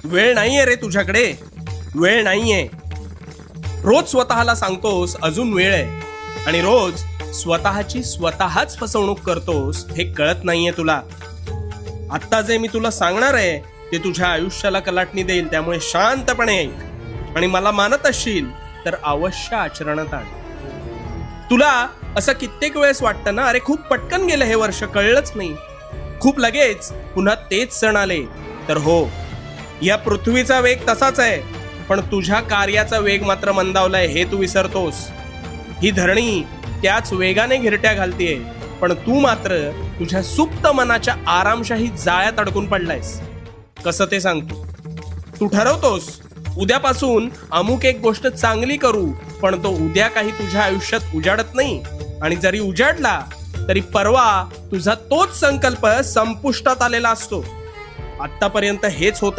वेळ नाहीये रे तुझ्याकडे, वेळ नाहीये. रोज स्वतःला सांगतोस अजून वेळ आहे, आणि रोज स्वतःची स्वतःच फसवणूक करतोस हे कळत नाहीये तुला. आत्ता जे मी तुला सांगणार आहे ते तुझ्या आयुष्याला कलाटणी देईल, त्यामुळे शांतपणे ऐक आणि मला मानत असशील तर अवश्य आचरणात आण. तुला असं कित्येक वेळेस वाटतं ना, अरे खूप पटकन गेलं हे वर्ष, कळलंच नाही, खूप लगेच पुन्हा तेच सण आले. तर हो, या पृथ्वीचा वेग तसाच आहे, पण तुझ्या कार्याचा वेग मात्र मंदावलाय हे तू विसरतोस. ही धरणी त्याच वेगाने घिरट्या घालतीये, पण तू मात्र तुझ्या सुप्त मनाच्या आरामशाही जाळ्यात अडकून पडलायस. कसं ते सांगतो. तू ठरवतोस उद्यापासून अमुक एक गोष्ट चांगली करू, पण तो उद्या काही तुझ्या आयुष्यात उजाडत नाही, आणि जरी उजाडला तरी परवा तुझा तोच संकल्प संपुष्टात आलेला असतो. आतापर्यंत हेच होत आले.